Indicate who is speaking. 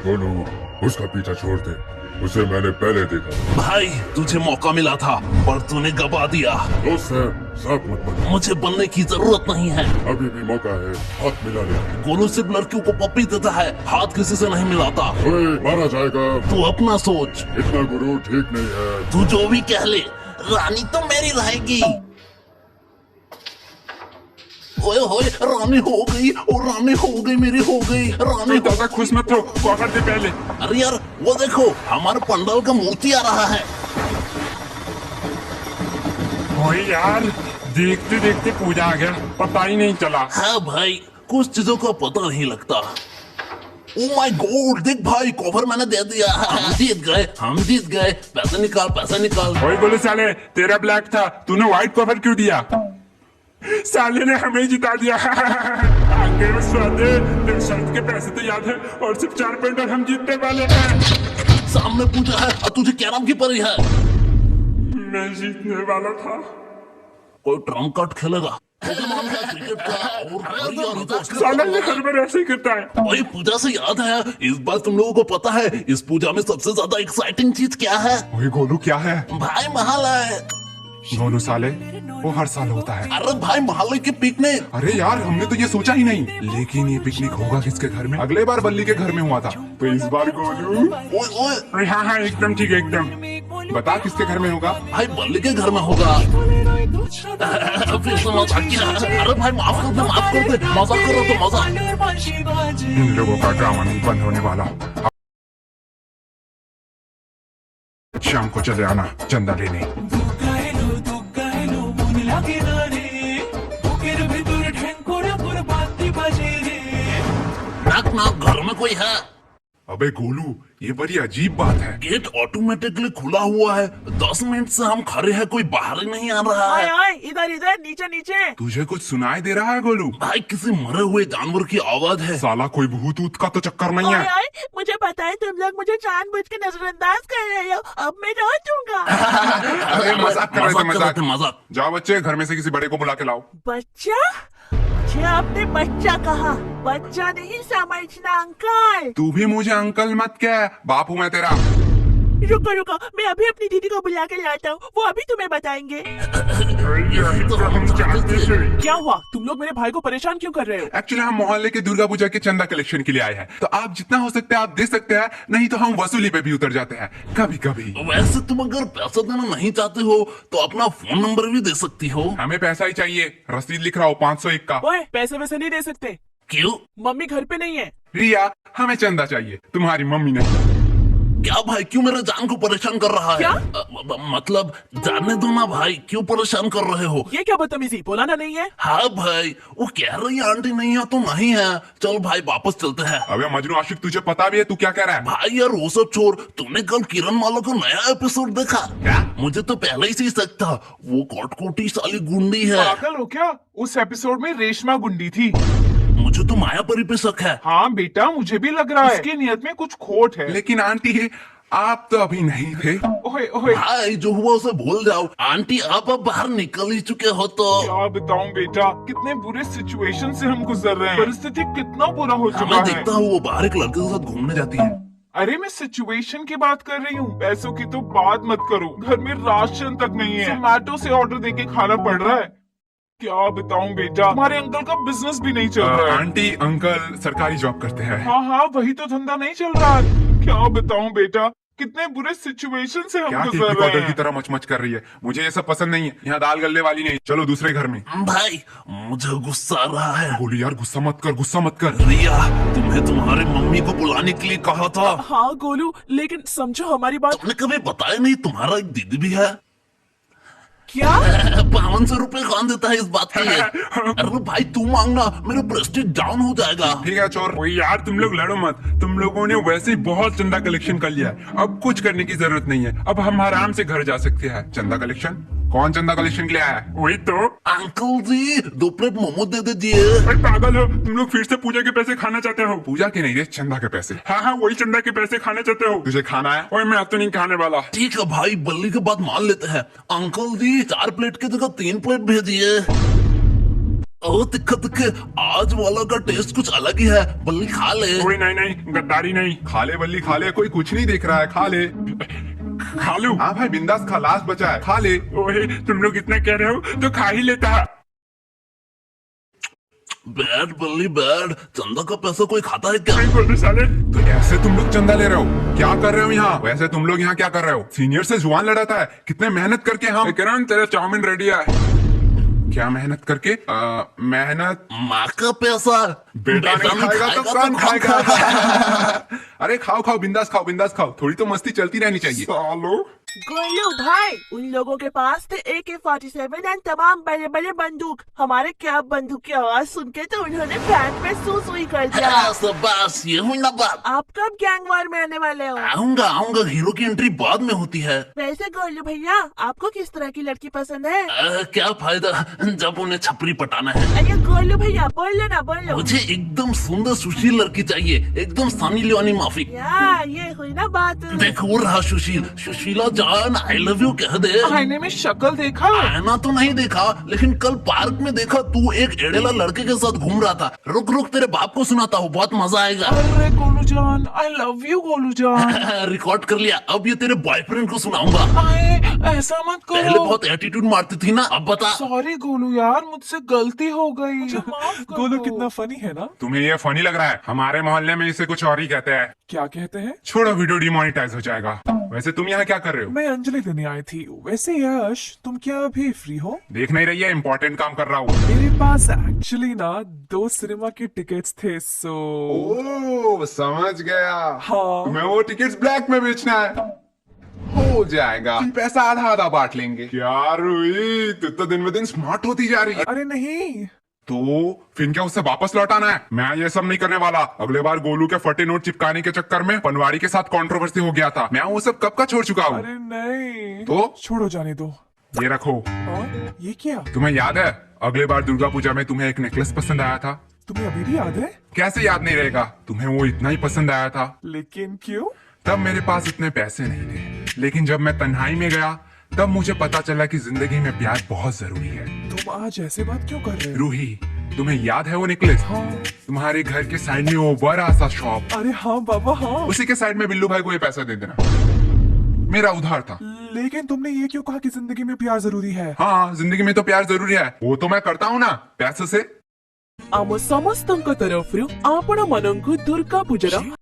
Speaker 1: गोलू, उसका पीछा छोड़ दे, उसे मैंने पहले देखा।
Speaker 2: भाई तुझे मौका मिला था पर तूने गवा दिया।
Speaker 1: दोस्त है, सांप मत बन।
Speaker 2: मुझे बनने की जरूरत नहीं है।
Speaker 1: अभी भी मौका है, हाथ मिला ले।
Speaker 2: गोलू सिर्फ लड़कियों को पप्पी देता है, हाथ किसी से नहीं मिलाता।
Speaker 1: ओए, मारा जाएगा।
Speaker 2: तू अपना सोच।
Speaker 1: इतना गुरु ठीक नहीं है।
Speaker 2: तू जो भी कह ले, रानी तो मेरी रहेगी। ओए होए, रानी हो गई और रानी हो गई, मेरी हो गई रानी।
Speaker 3: ज्यादा खुश मत हो, कॉफर दे पहले।
Speaker 2: अरे यार वो देखो, हमारे पंडाल का मोती आ रहा है।
Speaker 3: ओए यार, देखते देखते पूजा आ गया, पता ही नहीं चला।
Speaker 2: हाँ भाई, कुछ चीजों का पता नहीं लगता। ओ माय गॉड, देख भाई, कवर मैंने दे दिया। हम जीत गए, हम जीत गए। पैसे निकाल, पैसे निकाल।
Speaker 3: ओए बोले साले, तेरा ब्लैक था, तूने व्हाइट कवर क्यों दिया? साले ने हमें जिता दिया। आगे में स्वादे, तेरे शर्ट के पैसे तो याद है, और सिर्फ 4 पॉइंट और हम जीतने वाले हैं।
Speaker 2: सामने पूजा है और तुझे क्या नाम की परी है?
Speaker 3: मैं जीतने वाला था।
Speaker 2: कोई ट्रम्प कार्ड खेलेगा? क्रिकेट का। और
Speaker 3: साला ये हर बार ऐसे ही करता है।
Speaker 2: वही पूजा से याद है, इस बार तुम लोगों को पता है इस पूजा में सबसे ज्यादा एक्साइटिंग चीज क्या है?
Speaker 3: ओए गोलू, क्या है?
Speaker 2: भाई महालय।
Speaker 3: गोलू साले, वो हर साल होता है।
Speaker 2: अरे भाई, महालय की पिकनिक।
Speaker 3: अरे यार, हमने तो ये सोचा ही नहीं। लेकिन ये पिकनिक होगा किसके घर में? अगले बार बल्ली के घर में हुआ था, तो इस बार गोलू।
Speaker 2: ओए ओए,
Speaker 3: हाँ हाँ, एकदम ठीक है, एकदम। बता किसके घर में होगा?
Speaker 2: भाई बल्ली के घर में होगा। फिर से मजाक किया। अरे भाई माफ कर दे, माफ कर दे, मजाक करो तो मजाक।
Speaker 3: इन लोगों का ड्रामा नहीं बंद होने वाला। शाम को चले आना चंदा लेने।
Speaker 2: नाक नाक, घर में कोई है?
Speaker 3: अबे गोलू, ये बड़ी अजीब बात है।
Speaker 2: गेट ऑटोमेटिकली खुला हुआ है। 10 मिनट से हम खड़े हैं, कोई बाहर ही नहीं आ रहा
Speaker 4: आए
Speaker 2: है।
Speaker 4: आए, इधर इधर, नीचे नीचे।
Speaker 3: तुझे कुछ सुनाई दे रहा है गोलू?
Speaker 2: भाई किसी मरे हुए जानवर की आवाज है।
Speaker 3: साला कोई भूत ऊत का तो चक्कर नहीं
Speaker 4: आए
Speaker 3: है।
Speaker 4: आए, मुझे पता है तुम लोग मुझे जानबूझ के नजरअंदाज कर रहे हो। अब मैं रोज दूंगा।
Speaker 3: अरे मजाक कर रहे थे, मजाक।
Speaker 2: मजाक।
Speaker 3: जाओ बच्चे, घर में से किसी बड़े को बुला के लाओ।
Speaker 4: बच्चा? मुझे आपने बच्चा कहा, बच्चा नहीं समझना अंकल।
Speaker 3: तू भी मुझे अंकल मत कह, बापू मैं तेरा।
Speaker 4: रुको रुको, मैं अभी अपनी दीदी को बुला के लाता हूँ, वो अभी तुम्हें बताएंगे। क्या हुआ? तुम लोग मेरे भाई को परेशान क्यों कर रहे हो?
Speaker 3: एक्चुअली हम मोहल्ले के दुर्गा पूजा के चंदा कलेक्शन के लिए आए हैं, तो आप जितना हो सकता है आप दे सकते हैं, नहीं तो हम वसूली पे भी उतर जाते हैं कभी कभी।
Speaker 2: वैसे तुम अगर पैसा देना नहीं चाहते हो तो अपना फोन नंबर भी दे सकती हो।
Speaker 3: हमें पैसा ही चाहिए, रसीद लिख रहा हूँ 501 का।
Speaker 4: ओए, पैसे वैसे नहीं दे सकते।
Speaker 2: क्यों?
Speaker 4: मम्मी घर पे नहीं है।
Speaker 3: रिया, हमें चंदा चाहिए, तुम्हारी मम्मी नहीं।
Speaker 2: क्या भाई, क्यों मेरे जान को परेशान कर रहा है?
Speaker 4: क्या?
Speaker 2: मतलब जानने दो ना भाई, क्यों परेशान कर रहे हो?
Speaker 4: ये क्या बदतमीजी, बोलाना नहीं है?
Speaker 2: हाँ भाई, वो कह रही है आंटी नहीं है तो नहीं है। चल भाई वापस चलते हैं।
Speaker 3: अबे मजनू आशिक, तुझे पता भी है तू क्या कह रहा है?
Speaker 2: भाई यार वो सब छोड़, तूने कल किरण माला का नया एपिसोड देखा?
Speaker 3: क्या?
Speaker 2: मुझे तो पहले ही से शक था, वो कोटकोटी साली गुंडी है।
Speaker 5: पागल हो क्या? उस एपिसोड में रेशमा गुंडी थी।
Speaker 2: मुझे तो मायापरी पे शक है।
Speaker 5: हाँ बेटा, मुझे भी लग रहा है उसकी नियत में कुछ खोट है।
Speaker 3: लेकिन आंटी, आप तो अभी नहीं थे।
Speaker 5: ओए ओए,
Speaker 2: भाई जो हुआ उसे भूल जाओ। आंटी आप अब बाहर निकल ही चुके हो तो।
Speaker 5: क्या बताऊं बेटा, कितने बुरे सिचुएशन से हम गुजर रहे हैं। परिस्थिति कितना बुरा हो चुका
Speaker 2: मैं
Speaker 5: है।
Speaker 2: देखता हूँ वो बाहर एक लड़के के साथ घूमने जाती है।
Speaker 5: अरे मैं सिचुएशन की बात कर रही हूँ, पैसों की तो बात मत करो। घर में राशन तक नहीं है, जोमैटो से ऑर्डर देके खाना पड़ रहा है। क्या बताऊं बेटा, हमारे अंकल का बिजनेस भी नहीं चल रहा है।
Speaker 3: आंटी अंकल सरकारी जॉब करते हैं।
Speaker 5: हाँ हाँ, वही तो धंधा नहीं चल रहा है। क्या बताऊं बेटा, कितने बुरे सिचुएशन से हम
Speaker 3: क्या
Speaker 5: गुजर
Speaker 3: टेप
Speaker 5: रहे
Speaker 3: रिकॉर्डर की
Speaker 5: हैं।
Speaker 3: तरह मच कर रही है? मुझे ये सब पसंद नहीं है। यहाँ दाल गलने वाली नहीं। चलो दूसरे घर में।
Speaker 2: भाई मुझे गुस्सा आ रहा है।
Speaker 3: बोली यार, गुस्सा मत कर, गुस्सा मत कर।
Speaker 2: रिया, तुम्हें तुम्हारी मम्मी को बुलाने के लिए कहा था।
Speaker 4: हाँ गोलू, लेकिन समझो हमारी बात।
Speaker 2: तुमने कभी बताया नहीं तुम्हारा एक दीदी भी है।
Speaker 4: क्या?
Speaker 2: 5200 रुपए कौन देता है इस बात के लिए? अरे भाई तू मांगना, मेरा प्रेस्टीज डाउन हो जाएगा।
Speaker 3: ठीक है चोर। ओए यार, तुम लोग लड़ो मत। तुम लोगों ने वैसे ही बहुत चंदा कलेक्शन कर लिया है, अब कुछ करने की जरूरत नहीं है। अब हम आराम से घर जा सकते हैं। चंदा कलेक्शन? कौन चंदा कलेक्शन के लिए आया है? वही तो।
Speaker 2: अंकल जी 2 प्लेट मोमो दे दीजिए।
Speaker 3: अरे पागल हो तुम लोग, फिर से पूजा के पैसे खाना चाहते हो? पूजा के नहीं रे, चंदा के पैसे। हाँ हाँ, वही चंदा के पैसे खाना चाहते हो? तुझे खाना है? ओए मैं अब तो नहीं खाने वाला।
Speaker 2: ठीक है भाई, बल्ली के बाद मान लेते हैं। अंकल जी 4 प्लेट की जगह 3 प्लेट भेजिए। ओ तिक्का तिक्के, आज वाला का टेस्ट कुछ अलग ही है, बल्ली खा ले।
Speaker 3: कोई नहीं नहीं, गद्दारी नहीं।
Speaker 6: खा ले बल्ली खा ले, कोई कुछ नहीं देख रहा है, खा ले।
Speaker 3: खा लूं?
Speaker 6: हाँ भाई बिंदास खा, लास्ट बचा है, खा ले।
Speaker 3: ओए, तुम लोग इतना कह रहे हो तो खा ही लेता।
Speaker 2: बैड बल्ली बैड, चंदा का पैसा कोई खाता है क्या?
Speaker 3: नहीं बोलो साले।
Speaker 6: तो ऐसे तुम लोग चंदा ले रहे हो, क्या कर रहे हो यहाँ? वैसे तुम लोग यहाँ क्या कर रहे हो? सीनियर से जुआन लड़ाता है, कितने मेहनत करके हम।
Speaker 3: विक्रांत, तेरा चाउमीन रेडी है।
Speaker 6: क्या मेहनत करके? मेहनत
Speaker 2: माँ का पैसा
Speaker 6: बेटा नहीं खाएगा तो कौन खाएगा? अरे खाओ खाओ, बिंदास खाओ, बिंदास खाओ, थोड़ी तो मस्ती चलती रहनी चाहिए।
Speaker 3: सालो,
Speaker 4: गोलू भाई, उन लोगों के पास थे AK-47 एंड तमाम बड़े बड़े बंदूक। हमारे क्या बंदूक की आवाज सुन के तो उन्होंने पैंट में सुई कर दिया।
Speaker 2: बस ये हुई ना बात।
Speaker 4: आप कब गैंग वॉर में आने वाले हो?
Speaker 2: आऊंगा आऊंगा, हीरो की एंट्री बाद में होती है।
Speaker 4: वैसे गोलू भैया, आपको किस तरह की लड़की पसंद है?
Speaker 2: क्या फायदा जब उन्हें छपरी पटाना है।
Speaker 4: अरे गोलू भैया, बोलो ना बोलो।
Speaker 2: मुझे एकदम सुंदर सुशील लड़की चाहिए, एकदम सनी लियोनी माफिक।
Speaker 4: यार ये हुई ना बात।
Speaker 2: देख वो रहा सुशील, सुशीला जान आई लव यू कह दे।
Speaker 5: आईने में शक्ल देखा?
Speaker 2: आईना तो नहीं देखा, लेकिन कल पार्क में देखा तू एक एड़ेला लड़के के साथ घूम रहा था। रुक रुक, तेरे बाप को सुनाता हूँ, बहुत मजा आएगा।
Speaker 5: अरे गोलू जान, आई लव यू गोलू जान।
Speaker 2: रिकॉर्ड कर लिया, अब ये तेरे बॉयफ्रेंड को सुनाऊंगा।
Speaker 5: आए, ऐसा मत
Speaker 2: पहले
Speaker 5: करो।
Speaker 2: बहुत एटीट्यूड मारती थी ना, अब बता।
Speaker 5: सॉरी गोलू यार, मुझसे गलती हो गई, मुझे माफ कर
Speaker 7: गोलू
Speaker 5: दो।
Speaker 7: कितना फनी है ना?
Speaker 6: तुम्हें ये फनी लग रहा है? हमारे मोहल्ले में इसे कुछ और ही कहते हैं।
Speaker 7: क्या कहते हैं?
Speaker 6: छोड़ो, वीडियो डिमोनेटाइज हो जाएगा। वैसे तुम यहाँ क्या कर रहे हो?
Speaker 7: मैं अंजलि देने आई थी। वैसे यश, तुम क्या अभी फ्री हो?
Speaker 6: देख नहीं रही है, इम्पोर्टेंट काम कर रहा हूँ।
Speaker 7: मेरे पास एक्चुअली ना 2 सिनेमा के टिकट्स थे, सो
Speaker 6: ओह समझ गया।
Speaker 7: हाँ।
Speaker 6: तुम्हें वो टिकट्स ब्लैक में बेचना है। हो जाएगा, पैसा आधा आधा बांट लेंगे। क्या रुई, तू तो दिन ब दिन स्मार्ट होती जा रही है।
Speaker 7: अरे नहीं,
Speaker 6: तो फिर क्या उसे वापस लौटाना है? मैं ये सब नहीं करने वाला। अगले बार गोलू के फटे नोट चिपकाने के चक्कर में पनवाड़ी के साथ कंट्रोवर्सी हो गया था। मैं वो सब कब का छोड़ चुका हूँ।
Speaker 7: अरे नहीं,
Speaker 6: तो
Speaker 7: छोड़ो, जाने दो।
Speaker 6: ये रखो।
Speaker 7: और ये क्या?
Speaker 6: तुम्हें याद है अगले बार दुर्गा पूजा में तुम्हें एक नेकलेस पसंद आया था?
Speaker 7: तुम्हें अभी भी याद है?
Speaker 6: कैसे याद नहीं रहेगा, तुम्हें वो इतना ही पसंद आया था।
Speaker 7: लेकिन क्यों?
Speaker 6: तब मेरे पास इतने पैसे नहीं थे, लेकिन जब मैं तन्हाई में गया तब मुझे पता चला कि जिंदगी में प्यार बहुत जरूरी है।
Speaker 7: तुम आज ऐसे बात क्यों कर रहे हो?
Speaker 6: रूही, तुम्हें याद है वो नेकलेस?
Speaker 7: हाँ।
Speaker 6: तुम्हारे घर के साइड में वो बड़ा सा शॉप,
Speaker 7: अरे हाँ बाबा, हाँ।
Speaker 6: उसी के साइड में बिल्लू भाई को ये पैसा दे देना, मेरा उधार था।
Speaker 7: लेकिन तुमने ये क्यों कहा कि जिंदगी में प्यार जरूरी है?
Speaker 6: हाँ, जिंदगी में तो प्यार जरूरी है, वो तो मैं करता हूँ ना पैसे से।
Speaker 8: आम समस्तଙ୍କ तरफରୁ ଆପଣ ମାନଙ୍କୁ ଦୁର୍ଗା ପୂଜାର